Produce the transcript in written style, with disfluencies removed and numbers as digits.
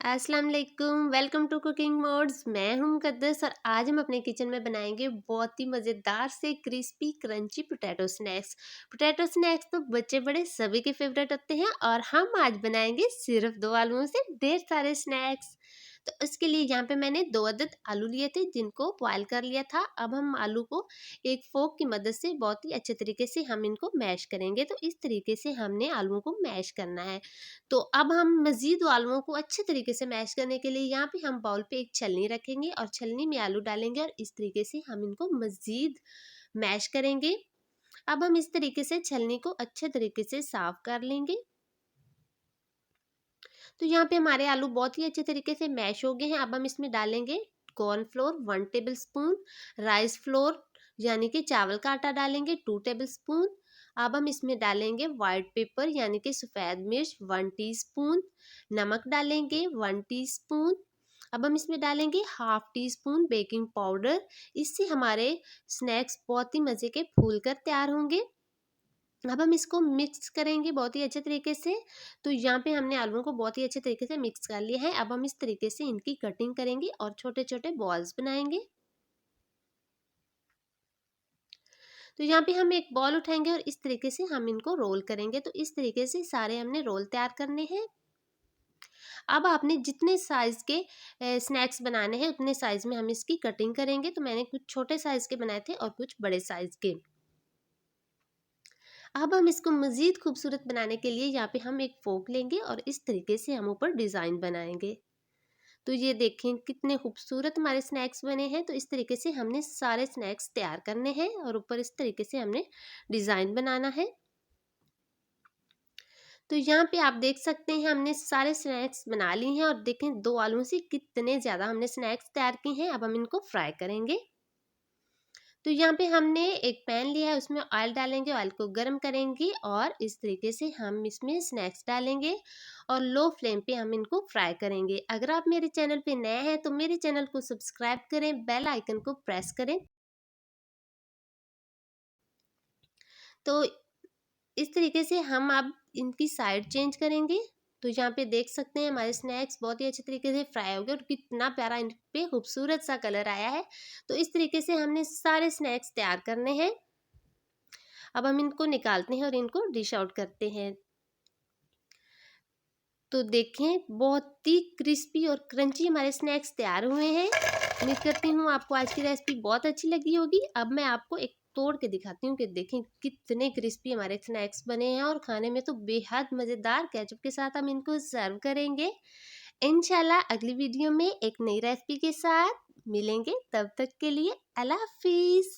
अस्सलाम वालेकुम, welcome to cooking modes. मैं हूं मुकद्दस और आज हम अपने किचन में बनाएंगे बहुत ही मज़ेदार से crispy crunchy potato snacks. Potato snacks तो बच्चे बड़े सभी के फेवरेट होते हैं और हम आज बनाएंगे सिर्फ 2 आलुओं से ढेर सारे स्नैक्स। तो इसके लिए यहाँ पे मैंने 2 अदद आलू लिए थे जिनको बॉयल कर लिया था। अब हम आलू को एक फोक की मदद से बहुत ही अच्छे तरीके से हम इनको मैश करेंगे। तो इस तरीके से हमने आलूओं को मैश करना है। तो अब हम मज़ीद आलूओं को अच्छे तरीके से मैश करने के लिए यहाँ पे हम बाउल पे एक छलनी रखेंगे और छलनी में आलू डालेंगे और इस तरीके से हम इनको मज़ीद मैश करेंगे। अब हम इस तरीके से छलनी को अच्छे तरीके से साफ कर लेंगे। तो यहाँ पे हमारे आलू बहुत ही अच्छे तरीके से मैश हो गए हैं। अब हम इसमें डालेंगे cornflour 1 table spoon, rice flour यानी कि चावल का आटा डालेंगे 2 टेबल स्पून। अब हम इसमें डालेंगे वाइट पेपर यानी कि सफ़ेद मिर्च 1 टीस्पून, नमक डालेंगे 1 टीस्पून। अब हम इसमें डालेंगे ½ टीस्पून बेकिंग पाउडर। इससे हमारे स्नैक्स बहुत ही मज़े के फूल कर तैयार होंगे। अब हम इसको मिक्स करेंगे बहुत ही अच्छे तरीके से। तो यहाँ पे हमने आलूओं को बहुत ही अच्छे तरीके से मिक्स कर लिया है। अब हम इस तरीके से इनकी कटिंग करेंगे और छोटे छोटे बॉल्स बनाएंगे। तो यहाँ पे हम एक बॉल उठाएंगे और इस तरीके से हम इनको रोल करेंगे। तो इस तरीके से सारे हमने रोल तैयार करने हैं। अब आपने जितने साइज़ के स्नैक्स बनाने हैं उतने साइज़ में हम इसकी कटिंग करेंगे। तो मैंने कुछ छोटे साइज़ के बनाए थे और कुछ बड़े साइज़ के। अब हम इसको मज़ीद खूबसूरत बनाने के लिए यहाँ पे हम एक फोक लेंगे और इस तरीके से हम ऊपर डिज़ाइन बनाएंगे। तो ये देखें कितने खूबसूरत हमारे स्नैक्स बने हैं। तो इस तरीके से हमने सारे स्नैक्स तैयार करने हैं और ऊपर इस तरीके से हमने डिज़ाइन बनाना है। तो यहाँ पे आप देख सकते हैं हमने सारे स्नैक्स बना लिए हैं और देखें 2 आलू से कितने ज़्यादा हमने स्नैक्स तैयार किए हैं। अब हम इनको फ्राई करेंगे। तो यहाँ पे हमने एक पैन लिया है, उसमें ऑयल डालेंगे, ऑयल को गर्म करेंगे और इस तरीके से हम इसमें स्नैक्स डालेंगे और लो फ्लेम पे हम इनको फ्राई करेंगे। अगर आप मेरे चैनल पे नए हैं तो मेरे चैनल को सब्सक्राइब करें, बेल आइकन को प्रेस करें। तो इस तरीके से हम अब इनकी साइड चेंज करेंगे। तो यहाँ पे देख सकते हैं हमारे स्नैक्स बहुत ही अच्छे तरीके से फ्राई हो गए और कितना प्यारा इन पे खूबसूरत सा कलर आया है। तो इस तरीके से हमने सारे स्नैक्स तैयार करने हैं। अब हम इनको निकालते हैं और इनको डिश आउट करते हैं। तो देखें बहुत ही क्रिस्पी और क्रंची हमारे स्नैक्स तैयार हुए हैं। उम्मीद करती हूँ आपको आज की रेसिपी बहुत अच्छी लगी होगी। अब मैं आपको एक तोड़ के दिखाती हूँ कि देखें कितने क्रिस्पी हमारे स्नैक्स बने हैं और खाने में तो बेहद मज़ेदार। केचप के साथ हम इनको सर्व करेंगे। इंशाल्लाह अगली वीडियो में एक नई रेसिपी के साथ मिलेंगे। तब तक के लिए अल्लाह हाफिज़।